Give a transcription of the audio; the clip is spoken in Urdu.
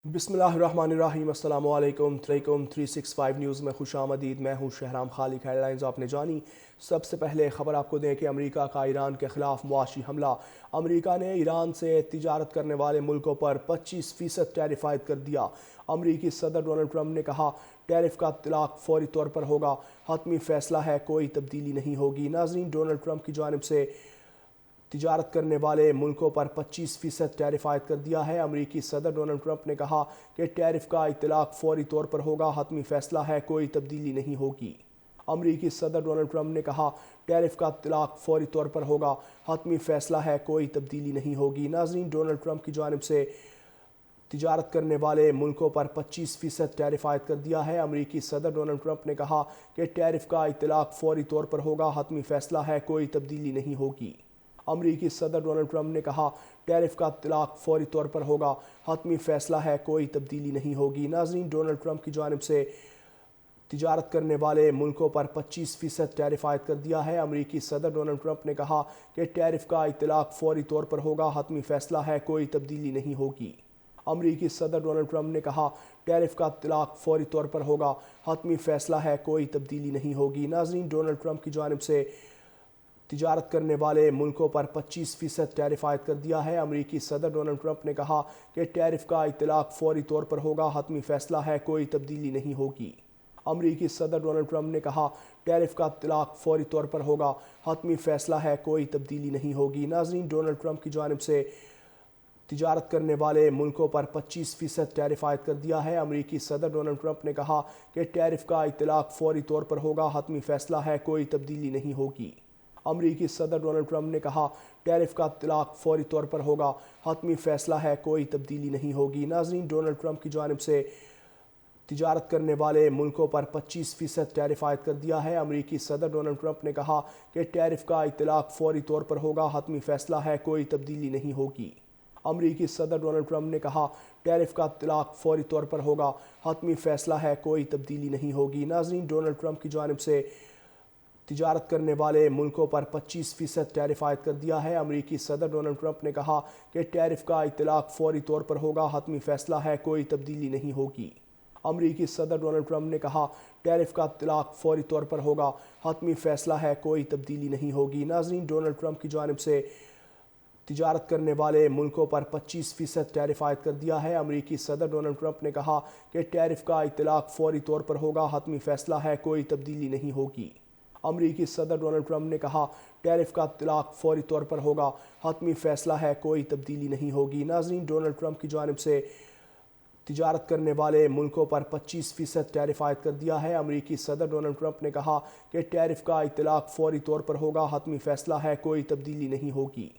بسم اللہ الرحمن الرحیم۔ السلام علیکم 365 نیوز میں خوش آمدید۔ میں ہوں شہرام خالق۔ ہیڈ لائنز آپ نے جانی۔ سب سے پہلے خبر آپ کو دیں کہ امریکہ کا ایران کے خلاف معاشی حملہ۔ امریکہ نے ایران سے تجارت کرنے والے ملکوں پر 25% ٹیرف عائد کر دیا۔ امریکی صدر ڈونلڈ ٹرمپ نے کہا ٹیرف کا اطلاق فوری طور پر ہوگا، حتمی فیصلہ ہے، کوئی تبدیلی نہیں ہوگی۔ ناظرین، ڈونلڈ ٹرمپ کی جانب سے تجارت کرنے والے ملکوں پر 25% ٹیرف عائد کر دیا ہے۔ امریکی صدر ڈونلڈ ٹرمپ نے کہا کہ ٹیرف کا اطلاق فوری طور پر ہوگا، حتمی فیصلہ ہے، کوئی تبدیلی نہیں ہوگی۔ امریکی صدر ڈونلڈ ٹرمپ نے کہا ٹیرف کا اطلاق فوری طور پر ہوگا، حتمی فیصلہ ہے، کوئی تبدیلی نہیں ہوگی۔ ناظرین، ڈونلڈ ٹرمپ کی جانب سے تجارت کرنے والے ملکوں پر 25% ٹیرف عائد کر دیا ہے۔ امریکی صدر ڈونلڈ ٹرمپ نے کہا کہ ٹیرف کا اطلاق فوری طور پر ہوگا، حتمی فیصلہ ہے، کوئی تبدیلی نہیں ہوگی۔ امریکی صدر ڈونلڈ ٹرمپ نے کہا ٹیرف کا اطلاق فوری طور پر ہوگا، حتمی فیصلہ ہے، کوئی تبدیلی نہیں ہوگی۔ ناظرین، ڈونلڈ ٹرمپ کی جانب سے تجارت کرنے والے ملکوں پر 25% ٹیرف عائد کر دیا ہے۔ امریکی صدر ڈونلڈ ٹرمپ نے کہا کہ ٹیرف کا اطلاق فوری طور پر ہوگا، حتمی فیصلہ ہے، کوئی تبدیلی نہیں ہوگی۔ امریکی صدر ڈونلڈ ٹرمپ نے کہا ٹیرف کا اطلاق فوری طور پر ہوگا، حتمی فیصلہ ہے، کوئی تبدیلی نہیں ہوگی۔ ناظرین، ڈونلڈ ٹرمپ کی جانب سے تجارت کرنے والے ملکوں پر 25% ٹیرف عائد کر دیا ہے۔ امریکی صدر ڈونلڈ ٹرمپ نے کہا کہ ٹیرف کا اطلاق فوری طور پر ہوگا، حتمی فیصلہ ہے، کوئی تبدیلی نہیں ہوگی۔ امریکی صدر ڈونلڈ ٹرمپ نے کہا ٹیرف کا اطلاق فوری طور پر ہوگا، حتمی فیصلہ ہے، کوئی تبدیلی نہیں ہوگی۔ ناظرین، ڈونلڈ ٹرمپ کی جانب سے تجارت کرنے والے ملکوں پر 25% ٹیرف عائد کر دیا ہے۔ امریکی صدر ڈونلڈ ٹرمپ نے کہا کہ ٹیرف کا اطلاق فوری طور پر ہوگا، حتمی فیصلہ ہے، کوئی تبدیلی نہیں ہوگی۔ امریکی صدر ڈونلڈ ٹرمپ نے کہا ٹیرف کا اطلاق فوری طور پر ہوگا، حتمی فیصلہ ہے، کوئی تبدیلی نہیں ہوگی۔ ناظرین، ڈونلڈ ٹرمپ کی جانب سے تجارت کرنے والے ملکوں پر 25% ٹیرف عائد کر دیا ہے۔ امریکی صدر ڈونلڈ ٹرمپ نے کہا کہ ٹیرف کا اطلاق فوری طور پر ہوگا، حتمی فیصلہ ہے، کوئی تبدیلی نہیں ہوگی۔ امریکی صدر ڈونلڈ ٹرمپ نے کہا ٹیرف کا اطلاق فوری طور پر ہوگا، حتمی فیصلہ ہے، کوئی تبدیلی نہیں ہوگی۔ ناظرین، ڈونلڈ ٹرمپ کی جانب سے تجارت کرنے والے ملکوں پر 25% ٹیرف عائد کر دیا ہے۔ امریکی صدر ڈونلڈ ٹرمپ نے کہا کہ ٹیرف کا اطلاق فوری طور پر ہوگا، حتمی فیصلہ ہے، کوئی تبدیلی نہیں ہوگی۔ امریکی صدر ڈونلڈ ٹرمپ نے کہا ٹیرف کا اطلاق فوری طور پر ہوگا، حتمی فیصلہ ہے، کوئی تبدیلی نہیں ہوگی۔ ناظرین، ڈونلڈ ٹرمپ کی جانب سے تجارت کرنے والے ملکوں پر 25% ٹیرف عائد کر دیا ہے۔ امریکی صدر ڈونلڈ ٹرمپ نے کہا کہ ٹیرف کا اطلاق فوری طور پر ہوگا، حتمی فیصلہ ہے، کوئی تبدیلی نہیں ہوگی۔ امریکی صدر ڈونلڈ ٹرمپ نے کہا ٹیرف کا اطلاق فوری طور پر ہوگا، حتمی فیصلہ ہے، کوئی تبدیلی نہیں ہوگی۔ ناظرین، ڈونلڈ ٹرمپ کی جانب سے تجارت کرنے والے ملکوں پر 25% ٹیرف عائد کر دیا ہے۔ امریکی صدر ڈونلڈ ٹرمپ نے کہا کہ ٹیرف کا اطلاق فوری طور پر ہوگا، حتمی فیصلہ ہے، کوئی تبدیلی نہیں ہوگی۔